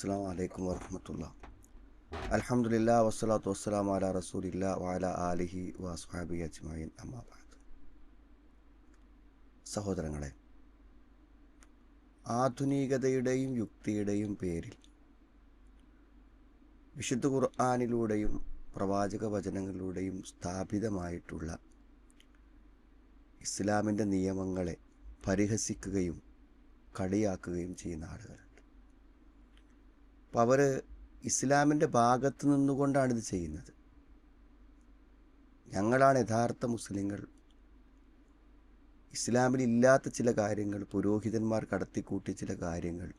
അസ്സലാമു അലൈക്കും വറഹ്മത്തുള്ളാഹി. അൽഹംദുലില്ലാ വസ്സലാത്തു വസ്സലാമു അലാ റസൂലില്ലാ വഅലാ ആലിഹി വഅസ്ഹാബിഹി അജ്മഈൻ. അമ്മാ ബഅദ്. സഹോദരങ്ങളെ, ആധുനികതയുടെയും യുക്തിയുടെയും പേരിൽ വിശുദ്ധ ഖുർആനിലൂടെയും പ്രവാചക വചനങ്ങളിലൂടെയും സ്ഥാപിതമായിട്ടുള്ള ഇസ്ലാമിൻ്റെ നിയമങ്ങളെ പരിഹസിക്കുകയും കളിയാക്കുകയും ചെയ്യുന്ന ആളുകളുണ്ട്. അപ്പോൾ അവർ ഇസ്ലാമിൻ്റെ ഭാഗത്ത് നിന്നുകൊണ്ടാണ് ഇത് ചെയ്യുന്നത്. ഞങ്ങളാണ് യഥാർത്ഥ മുസ്ലിങ്ങൾ, ഇസ്ലാമിലില്ലാത്ത ചില കാര്യങ്ങൾ, പുരോഹിതന്മാർ കടത്തിക്കൂട്ടിയ ചില കാര്യങ്ങൾ,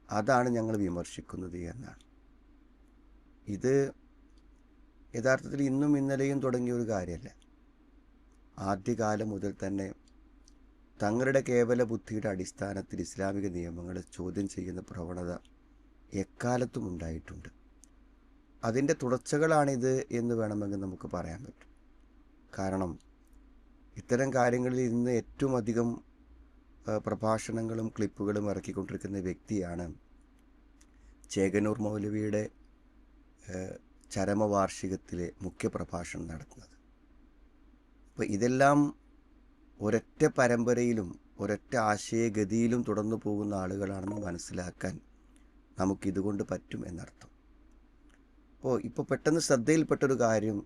അതാണ് ഞങ്ങൾ വിമർശിക്കുന്നത് എന്നാണ്. ഇത് യഥാർത്ഥത്തിൽ ഇന്നും ഇന്നലെയും തുടങ്ങിയ ഒരു കാര്യമല്ല. ആദ്യകാലം മുതൽ തന്നെ തങ്ങളുടെ കേവല ബുദ്ധിയുടെ അടിസ്ഥാനത്തിൽ ഇസ്ലാമിക നിയമങ്ങളെ ചോദ്യം ചെയ്യുന്ന പ്രവണത എക്കാലത്തും ഉണ്ടായിട്ടുണ്ട്. അതിൻ്റെ തുടർച്ചകളാണിത് എന്ന് വേണമെങ്കിൽ നമുക്ക് പറയാൻ പറ്റും. കാരണം ഇത്തരം കാര്യങ്ങളിൽ ഇന്ന് ഏറ്റവും അധികം പ്രഭാഷണങ്ങളും ക്ലിപ്പുകളും ഇറക്കിക്കൊണ്ടിരിക്കുന്ന വ്യക്തിയാണ് ചേകനൂർ മൗലവിയുടെ ചരമവാർഷികത്തിലെ മുഖ്യ പ്രഭാഷണം നടത്തുന്നത്. അപ്പോൾ ഇതെല്ലാം ഒരൊറ്റ പരമ്പരയിലും ഒരൊറ്റ ആശയഗതിയിലും തുടർന്നു പോകുന്ന ആളുകളാണെന്ന് മനസ്സിലാക്കാൻ നമുക്കിതുകൊണ്ട് പറ്റും എന്നർത്ഥം. ഇപ്പോൾ പെട്ടെന്ന് ശ്രദ്ധയിൽപ്പെട്ടൊരു കാര്യം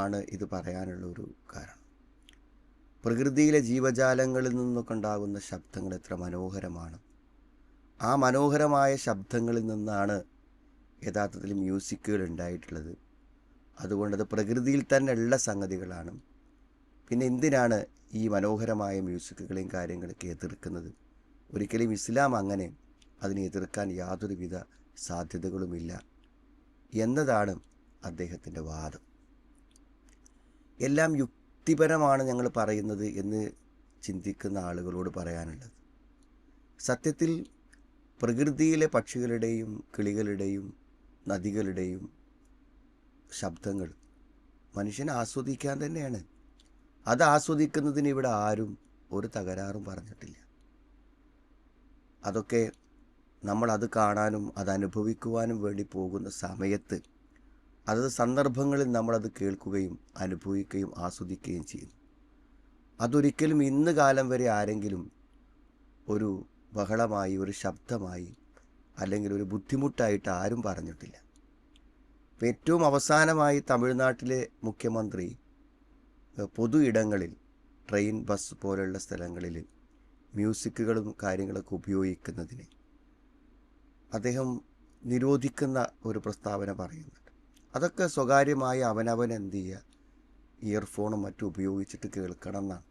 ആണ് ഇത് പറയാനുള്ള ഒരു കാരണം. പ്രകൃതിയിലെ ജീവജാലങ്ങളിൽ നിന്നൊക്കെ ഉണ്ടാകുന്ന ശബ്ദങ്ങൾ എത്ര മനോഹരമാണ്. ആ മനോഹരമായ ശബ്ദങ്ങളിൽ നിന്നാണ് യഥാർത്ഥത്തിൽ മ്യൂസിക്കുകൾ ഉണ്ടായിട്ടുള്ളത്. അതുകൊണ്ടത് പ്രകൃതിയിൽ തന്നെ ഉള്ള സംഗതികളാണ്. പിന്നെ എന്തിനാണ് ഈ മനോഹരമായ മ്യൂസിക്കുകളെയും കാര്യങ്ങളൊക്കെ എതിർക്കുന്നത്? ഒരിക്കലും ഇസ്ലാം അങ്ങനെ അതിനെ എതിർക്കാൻ യാതൊരുവിധ സാധ്യതകളുമില്ല എന്നതാണ് അദ്ദേഹത്തിൻ്റെ വാദം. എല്ലാം യുക്തിപരമാണ് ഞങ്ങൾ പറയുന്നത് എന്ന് ചിന്തിക്കുന്ന ആളുകളോട് പറയാനുള്ളത്, സത്യത്തിൽ പ്രകൃതിയിലെ പക്ഷികളുടെയും കിളികളുടെയും നദികളുടെയും ശബ്ദങ്ങൾ മനുഷ്യനെ ആസ്വദിക്കാൻ തന്നെയാണ്. അത് ആസ്വദിക്കുന്നതിന് ഇവിടെ ആരും ഒരു തകരാറും പറഞ്ഞിട്ടില്ല. അതൊക്കെ നമ്മളത് കാണാനും അത് അനുഭവിക്കുവാനും വേണ്ടി പോകുന്ന സമയത്ത് അതത് സന്ദർഭങ്ങളിൽ നമ്മളത് കേൾക്കുകയും അനുഭവിക്കുകയും ആസ്വദിക്കുകയും ചെയ്യുന്നു. അതൊരിക്കലും ഇന്ന് കാലം വരെ ആരെങ്കിലും ഒരു ബഹളമായി, ഒരു ശബ്ദമായി, അല്ലെങ്കിൽ ഒരു ബുദ്ധിമുട്ടായിട്ട് ആരും പറഞ്ഞിട്ടില്ല. ഏറ്റവും അവസാനമായി തമിഴ്നാട്ടിലെ മുഖ്യമന്ത്രി പൊതു ഇടങ്ങളിൽ, ട്രെയിൻ, ബസ് പോലുള്ള സ്ഥലങ്ങളിൽ മ്യൂസിക്കുകളും കാര്യങ്ങളൊക്കെ ഉപയോഗിക്കുന്നതിന് അദ്ദേഹം നിരോധിക്കുന്ന ഒരു പ്രസ്താവന പറയുന്നുണ്ട്. അതൊക്കെ സ്വകാര്യമായി അവനവൻ എന്ത് ചെയ്യുക, ഇയർഫോണും മറ്റും ഉപയോഗിച്ചിട്ട് കേൾക്കണം എന്നാണ്.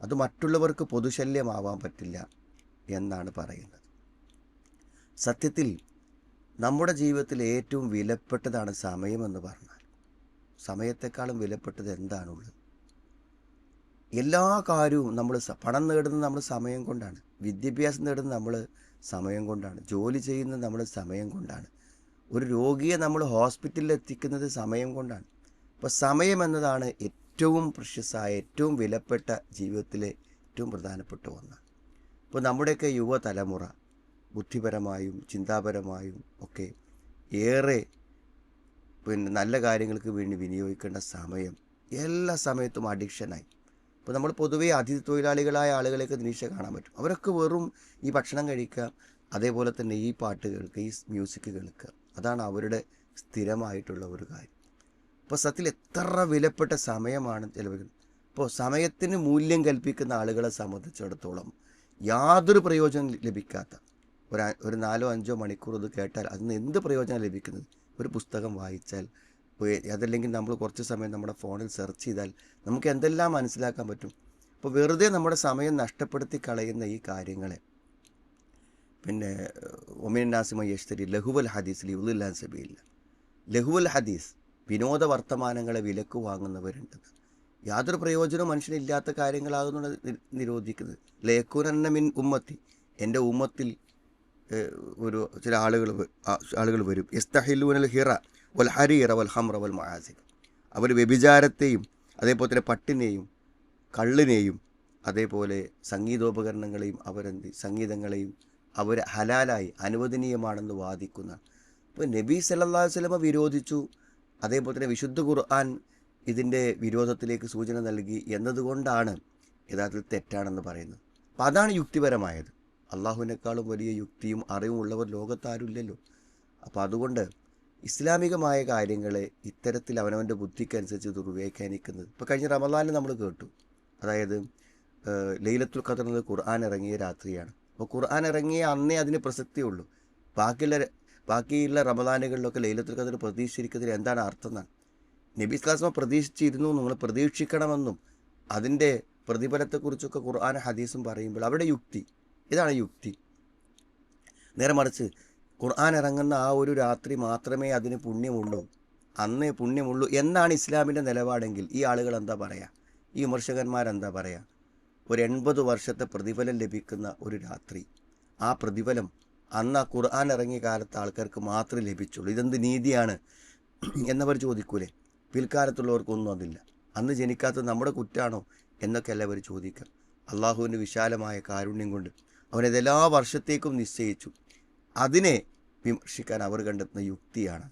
അത് മറ്റുള്ളവർക്ക് പൊതുശല്യമാവാൻ പറ്റില്ല എന്നാണ് പറയുന്നത്. സത്യത്തിൽ നമ്മുടെ ജീവിതത്തിൽ ഏറ്റവും വിലപ്പെട്ടതാണ് സമയമെന്ന് പറഞ്ഞാൽ, സമയത്തെക്കാളും വിലപ്പെട്ടത് എന്താണുള്ളത്? എല്ലാ കാര്യവും നമ്മൾ പണം നേടുന്നത് നമ്മൾ സമയം കൊണ്ടാണ്, വിദ്യാഭ്യാസം നേടുന്നത് നമ്മൾ സമയം കൊണ്ടാണ്, ജോലി ചെയ്യുന്നത് നമ്മൾ സമയം കൊണ്ടാണ്, ഒരു രോഗിയെ നമ്മൾ ഹോസ്പിറ്റലിൽ എത്തിക്കുന്നത് സമയം കൊണ്ടാണ്. അപ്പോൾ സമയം എന്നതാണ് ഏറ്റവും പ്രഷ്യസായ, ഏറ്റവും വിലപ്പെട്ട ജീവിതത്തിലെ ഏറ്റവും പ്രധാനപ്പെട്ട ഒന്നാണ്. ഇപ്പോൾ നമ്മുടെയൊക്കെ യുവതലമുറ ബുദ്ധിപരമായും ചിന്താപരമായും ഒക്കെ ഏറെ നല്ല കാര്യങ്ങൾക്ക് വേണ്ടി വിനിയോഗിക്കേണ്ട സമയം എല്ലാ സമയത്തും അഡിക്ഷനായി. ഇപ്പോൾ നമ്മൾ പൊതുവേ അതിഥി തൊഴിലാളികളായ ആളുകളെയൊക്കെ നിരീക്ഷ കാണാൻ പറ്റും. അവരൊക്കെ വെറും ഈ ഭക്ഷണം കഴിക്കുക, അതേപോലെ തന്നെ ഈ പാട്ട് കേൾക്കുക, ഈ മ്യൂസിക് കേൾക്കുക, അതാണ് അവരുടെ സ്ഥിരമായിട്ടുള്ള ഒരു കാര്യം. ഇപ്പോൾ സത്യത്തിൽ എത്ര വിലപ്പെട്ട സമയമാണ് ചിലവഴിക്കുന്നത്. ഇപ്പോൾ സമയത്തിന് മൂല്യം കൽപ്പിക്കുന്ന ആളുകളെ സംബന്ധിച്ചിടത്തോളം യാതൊരു പ്രയോജനം ലഭിക്കാത്ത ഒരു 4-5 മണിക്കൂർ ഇത് കേട്ടാൽ അതിന് എന്ത് പ്രയോജനം ലഭിക്കുന്നത്? ഒരു പുസ്തകം വായിച്ചാൽ, അതല്ലെങ്കിൽ നമ്മൾ കുറച്ച് സമയം നമ്മുടെ ഫോണിൽ സെർച്ച് ചെയ്താൽ നമുക്ക് എന്തെല്ലാം മനസ്സിലാക്കാൻ പറ്റും. അപ്പോൾ വെറുതെ നമ്മുടെ സമയം നഷ്ടപ്പെടുത്തി കളയുന്ന ഈ കാര്യങ്ങളെ പിന്നെ ഒമിനാസിമ യഷ്തരി ലഹുവൽ ഹദീസ് ലിഉലില്ലാൻ സബീലില്ല, ലഹുവൽ ഹദീസ്, വിനോദ വർത്തമാനങ്ങളെ വിലക്ക് വാങ്ങുന്നവരുണ്ട്. യാതൊരു പ്രയോജനവും മനുഷ്യനില്ലാത്ത കാര്യങ്ങളാകുന്ന നിരോധിക്കുന്നത്. ലയക്കൂനന്ന മിൻ ഉമ്മത്തി, എൻ്റെ ഉമ്മത്തിൽ ചില ആളുകൾ വരും. യസ്തഹില്ലൂനൽ ഹിറ വൽ ഹരീറ വൽ ഹംറ വൽ മആസിഫ്, അവർ വ്യഭിചാരത്തെയും അതേപോലെ തന്നെ പട്ടിനെയും കള്ളിനെയും അതേപോലെ സംഗീതോപകരണങ്ങളെയും സംഗീതങ്ങളെയും അവർ ഹലാലായി അനുവദനീയമാണെന്ന് വാദിക്കുന്ന. ഇപ്പോൾ നബി സല്ലല്ലാഹു അലൈഹി വസല്ലമ വിരോധിച്ചു, അതേപോലെ തന്നെ വിശുദ്ധ ഖുർആൻ ഇതിൻ്റെ വിരോധത്തിലേക്ക് സൂചന നൽകി എന്നതുകൊണ്ടാണ് യഥാർത്ഥത്തിൽ തെറ്റാണെന്ന് പറയുന്നത്. അപ്പം അതാണ് യുക്തിപരമായത്. അള്ളാഹുവിനേക്കാളും വലിയ യുക്തിയും അറിവും ഉള്ളവർ ലോകത്താരുമില്ലല്ലോ. അപ്പോൾ അതുകൊണ്ട് ഇസ്ലാമികമായ കാര്യങ്ങളെ ഇത്തരത്തിൽ അവനവൻ്റെ ബുദ്ധിക്കനുസരിച്ച് ദുർവ്യാഖ്യാനിക്കുന്നത്. ഇപ്പോൾ കഴിഞ്ഞ റമദാനിൽ നമ്മൾ കേട്ടു, അതായത് ലൈലത്തുൽ ഖദർ എന്നത് ഖുർആൻ ഇറങ്ങിയ രാത്രിയാണ്. അപ്പോൾ ഖുർആൻ ഇറങ്ങിയ അന്നേ അതിന് പ്രസക്തിയുള്ളൂ. ബാക്കിയുള്ള റമദാനുകളിലൊക്കെ ലൈലത്തുൽ ഖദർ പ്രതീക്ഷിച്ചിരിക്കുന്നതിൽ എന്താണ് അർത്ഥം എന്നാണ്. നബി സ്വല്ലല്ലാഹു അലൈഹി വസല്ലം പ്രതീക്ഷിച്ചിരുന്നു, നിങ്ങൾ പ്രതീക്ഷിക്കണമെന്നും അതിൻ്റെ പ്രതിഫലത്തെക്കുറിച്ചൊക്കെ ഖുർആൻ ഹദീസും പറയുമ്പോൾ അവിടെ യുക്തി, ഇതാണ് യുക്തി. നേരെ മറിച്ച് ഖുർആൻ ഇറങ്ങുന്ന ആ ഒരു രാത്രി മാത്രമേ അതിന് പുണ്യമുള്ളൂ, അന്നേ പുണ്യമുള്ളൂ എന്നാണ് ഇസ്ലാമിൻ്റെ നിലപാടെങ്കിൽ ഈ ആളുകൾ എന്താ പറയുക, ഈ വിമർശകന്മാരെന്താ പറയുക? ഒരു 80 വർഷത്തെ പ്രതിഫലം ലഭിക്കുന്ന ഒരു രാത്രി, ആ പ്രതിഫലം അന്ന് ആ ഖുർആൻ ഇറങ്ങിയ കാലത്ത് ആൾക്കാർക്ക് മാത്രമേ ലഭിച്ചുള്ളൂ, ഇതെന്ത് നീതിയാണ് എന്നവർ ചോദിക്കൂലേ? പിൽക്കാലത്തുള്ളവർക്കൊന്നും അതില്ല. അന്ന് ജനിക്കാത്തത് നമ്മുടെ കുറ്റാണോ എന്നൊക്കെയല്ല അവർ ചോദിക്കുക. അള്ളാഹുവിൻ്റെ വിശാലമായ കാരുണ്യം കൊണ്ട് അവനതെല്ലാ വർഷത്തേക്കും നിശ്ചയിച്ചു. അതിനെ വിമർശിക്കാൻ അവർ കണ്ടെത്തുന്ന യുക്തിയാണ്.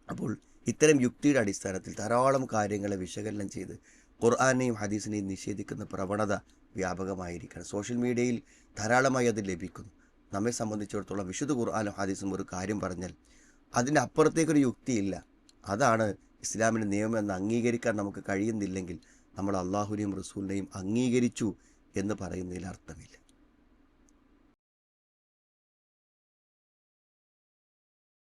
അപ്പോൾ ഇത്തരം യുക്തിയുടെ അടിസ്ഥാനത്തിൽ ധാരാളം കാര്യങ്ങളെ വിശകലനം ചെയ്ത് ഖുർആനെയും ഹദീസിനെയും നിഷേധിക്കുന്ന പ്രവണത വ്യാപകമായിരിക്കണം. സോഷ്യൽ മീഡിയയിൽ ധാരാളമായി അത് ലഭിക്കുന്നു. നമ്മെ സംബന്ധിച്ചിടത്തോളം വിശുദ്ധ ഖുർആനും ഹദീസും ഒരു കാര്യം പറഞ്ഞാൽ അതിൻ്റെ അപ്പുറത്തേക്കൊരു യുക്തിയില്ല, അതാണ് ഇസ്ലാമിൻ്റെ നിയമം എന്ന് അംഗീകരിക്കാൻ നമുക്ക് കഴിയുന്നില്ലെങ്കിൽ നമ്മൾ അള്ളാഹുവിനെയും റസൂലിനെയും അംഗീകരിച്ചു എന്ന് പറയുന്നതിൽ അർത്ഥമില്ല.